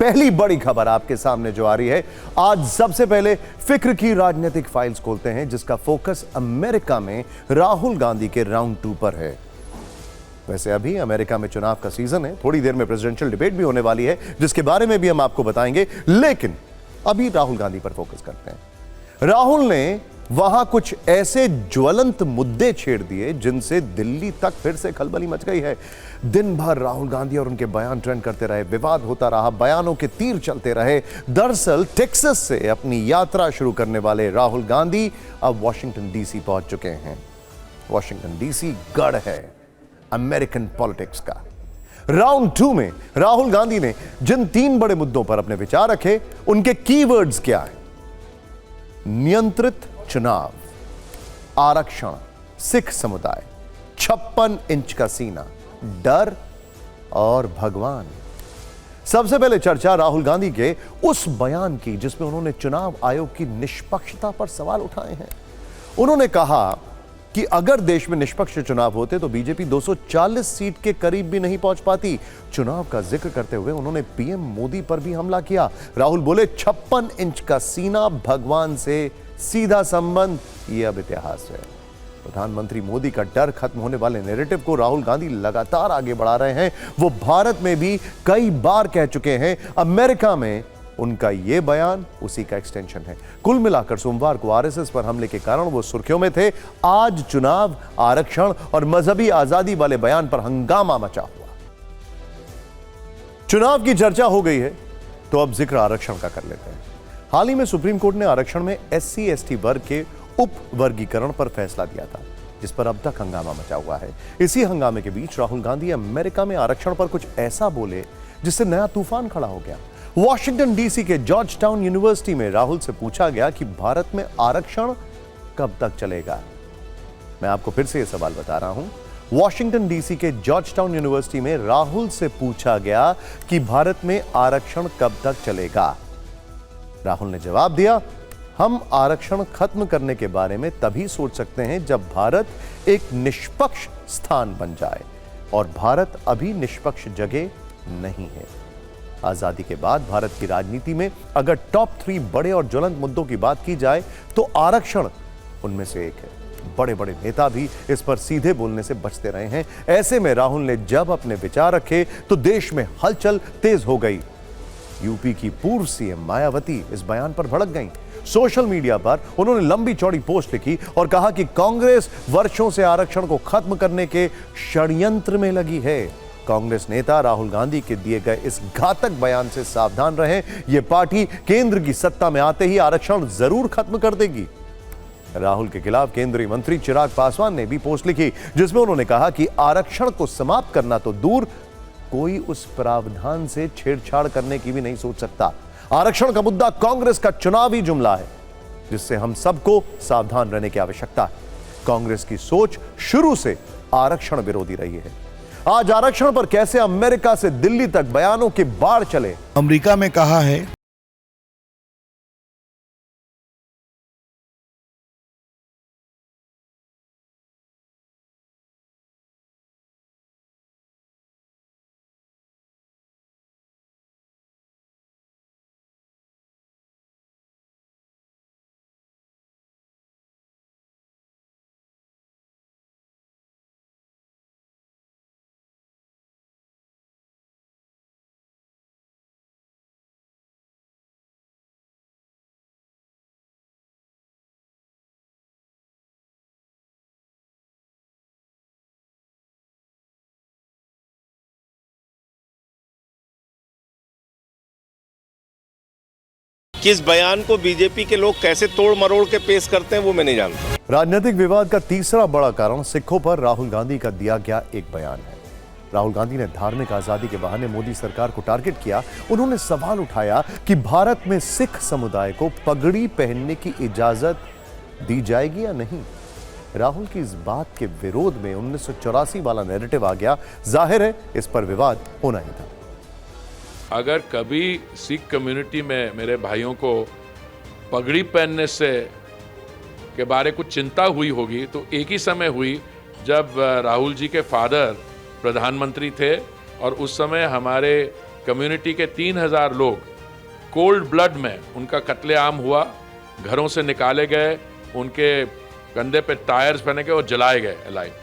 पहली बड़ी खबर आपके सामने जो आ रही है, आज सबसे पहले फिक्र की राजनीतिक फाइल्स खोलते हैं, जिसका फोकस अमेरिका में राहुल गांधी के राउंड 2 पर है। वैसे अभी अमेरिका में चुनाव का सीजन है, थोड़ी देर में प्रेसिडेंशियल डिबेट भी होने वाली है, जिसके बारे में भी हम आपको बताएंगे, लेकिन अभी राहुल गांधी पर फोकस करते हैं। राहुल ने वहां कुछ ऐसे ज्वलंत मुद्दे छेड़ दिए जिनसे दिल्ली तक फिर से खलबली मच गई है। दिन भर राहुल गांधी और उनके बयान ट्रेंड करते रहे, विवाद होता रहा, बयानों के तीर चलते रहे। दरअसल टेक्सास से अपनी यात्रा शुरू करने वाले राहुल गांधी अब वॉशिंगटन डीसी पहुंच चुके हैं। वॉशिंगटन डीसी गढ़ है अमेरिकन पॉलिटिक्स का। राउंड 2 में राहुल गांधी ने जिन 3 बड़े मुद्दों पर अपने विचार रखे, उनके कीवर्ड्स क्या हैं? नियंत्रित चुनाव, आरक्षण, सिख समुदाय, 56 इंच का सीना, डर और भगवान। सबसे पहले चर्चा राहुल गांधी के उस बयान की जिसमें उन्होंने चुनाव आयोग की निष्पक्षता पर सवाल उठाए हैं। उन्होंने कहा कि अगर देश में निष्पक्ष चुनाव होते तो बीजेपी 240 सीट के करीब भी नहीं पहुंच पाती। चुनाव का जिक्र करते हुए उन्होंने पीएम मोदी पर भी हमला किया। राहुल बोले 56 इंच का सीना, भगवान से सीधा संबंध, यह अब इतिहास है। प्रधानमंत्री मोदी का डर खत्म होने वाले नैरेटिव को राहुल गांधी लगातार आगे बढ़ा रहे हैं। वो भारत में भी कई बार कह चुके हैं, अमेरिका में उनका यह बयान उसी का एक्सटेंशन है। कुल मिलाकर सोमवार को आरएसएस पर हमले के कारण वो सुर्खियों में थे। आज चुनाव, आरक्षण और मजहबी आजादी वाले बयान पर हंगामा मचा हुआ। चुनाव की चर्चा हो गई है तो अब जिक्र आरक्षण का कर लेते हैं। हाल ही में सुप्रीम कोर्ट ने आरक्षण में एससी एसटी वर्ग के उप वर्गीकरण पर फैसला दिया था, जिस पर अब तक हंगामा मचा हुआ है। इसी हंगामे के बीच राहुल गांधी अमेरिका में आरक्षण पर कुछ ऐसा बोले जिससे नया तूफान खड़ा हो गया। वॉशिंगटन डीसी के जॉर्ज टाउन यूनिवर्सिटी में राहुल से पूछा गया कि भारत में आरक्षण कब तक चलेगा। मैं आपको फिर से यह सवाल बता रहा हूं। वॉशिंगटन डीसी के जॉर्ज टाउन यूनिवर्सिटी में राहुल से पूछा गया कि भारत में आरक्षण कब तक चलेगा। राहुल ने जवाब दिया, हम आरक्षण खत्म करने के बारे में तभी सोच सकते हैं जब भारत एक निष्पक्ष स्थान बन जाए, और भारत अभी निष्पक्ष जगह नहीं है। आजादी के बाद भारत की राजनीति में अगर टॉप 3 बड़े और ज्वलंत मुद्दों की बात की जाए तो आरक्षण उनमें से एक है। बड़े बड़े नेता भी इस पर सीधे बोलने से बचते रहे हैं। ऐसे में राहुल ने जब अपने विचार रखे तो देश में हलचल तेज हो गई। यूपी की पूर्व सीएम मायावती इस बयान पर भड़क गईं। सोशल मीडिया पर उन्होंने लंबी चौड़ी पोस्ट लिखी और कहा कि कांग्रेस वर्षों से आरक्षण को खत्म करने के षड्यंत्र में लगी है। कांग्रेस नेता राहुल गांधी के दिए गए इस घातक बयान से सावधान रहें। यह पार्टी केंद्र की सत्ता में आते ही आरक्षण जरूर खत्म कर देगी। राहुल के खिलाफ केंद्रीय मंत्री चिराग पासवान ने भी पोस्ट लिखी, जिसमें उन्होंने कहा कि आरक्षण को समाप्त करना तो दूर, कोई उस प्रावधान से छेड़छाड़ करने की भी नहीं सोच सकता। आरक्षण का मुद्दा कांग्रेस का चुनावी जुमला है, जिससे हम सबको सावधान रहने की आवश्यकता है। कांग्रेस की सोच शुरू से आरक्षण विरोधी रही है। आज आरक्षण पर कैसे अमेरिका से दिल्ली तक बयानों के बाढ़ चले। अमेरिका में कहा है किस बयान को बीजेपी के लोग कैसे तोड़ मरोड़ के पेश करते हैं वो मैं नहीं जानता। राजनीतिक विवाद का तीसरा बड़ा कारण सिखों पर राहुल गांधी का दिया गया एक बयान है। राहुल गांधी ने धार्मिक आजादी के बहाने मोदी सरकार को टारगेट किया। उन्होंने सवाल उठाया कि भारत में सिख समुदाय को पगड़ी पहनने की इजाजत दी जाएगी या नहीं। राहुल की इस बात के विरोध में 1984 वाला नैरेटिव आ गया। जाहिर है इस पर विवाद होना ही था। अगर कभी सिख कम्युनिटी में मेरे भाइयों को पगड़ी पहनने से के बारे कुछ चिंता हुई होगी तो एक ही समय हुई जब राहुल जी के फादर प्रधानमंत्री थे और उस समय हमारे कम्युनिटी के 3000 लोग कोल्ड ब्लड में उनका कत्लेआम हुआ, घरों से निकाले गए, उनके कंधे पे टायर्स पहने के और जलाए गए अलाइव।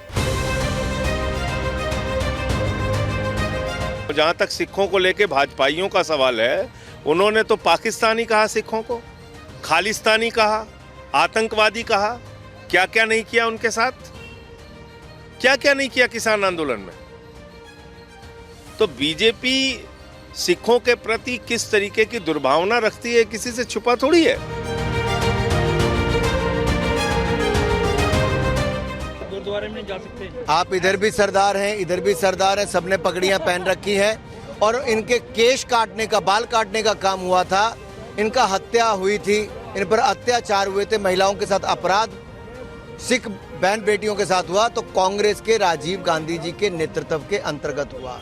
जहां तक सिखों को लेके भाजपाइयों का सवाल है, उन्होंने तो पाकिस्तानी कहा, सिखों को खालिस्तानी कहा, आतंकवादी कहा। क्या क्या नहीं किया उनके साथ, क्या क्या नहीं किया किसान आंदोलन में। तो बीजेपी सिखों के प्रति किस तरीके की दुर्भावना रखती है, किसी से छुपा थोड़ी है। गुरुद्वारे में नहीं जा सकते। आप इधर भी सरदार हैं, इधर भी सरदार हैं, सबने पगड़ियां पहन रखी हैं और इनके केश काटने का, बाल काटने का काम हुआ था। इनका हत्या हुई थी, इन पर अत्याचार हुए थे, महिलाओं के साथ अपराध सिख बहन बेटियों के साथ हुआ, तो कांग्रेस के राजीव गांधी जी के नेतृत्व के अंतर्गत हुआ।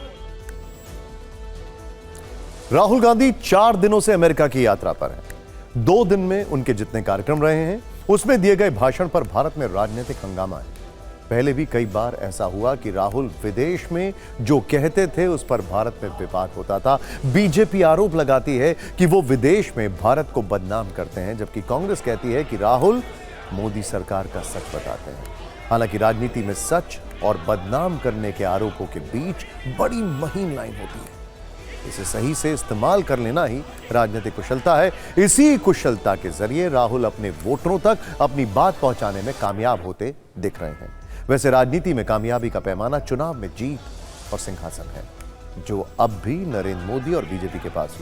राहुल गांधी 4 दिनों से अमेरिका की यात्रा पर हैं। 2 दिन में उनके जितने कार्यक्रम रहे हैं, उसमें दिए गए भाषण पर भारत में राजनीतिक हंगामा है। पहले भी कई बार ऐसा हुआ कि राहुल विदेश में जो कहते थे उस पर भारत में विवाद होता था। बीजेपी आरोप लगाती है कि वो विदेश में भारत को बदनाम करते हैं, जबकि कांग्रेस कहती है कि राहुल मोदी सरकार का सच बताते हैं। हालांकि राजनीति में सच और बदनाम करने के आरोपों के बीच बड़ी महीन लाइन होती है। इसे सही से इस्तेमाल कर लेना ही राजनीतिक कुशलता है। इसी कुशलता के जरिए राहुल अपने वोटरों तक अपनी बात पहुंचाने में कामयाब होते दिख रहे हैं। वैसे राजनीति में कामयाबी का पैमाना चुनाव में जीत और सिंहासन है, जो अब भी नरेंद्र मोदी और बीजेपी के पास ही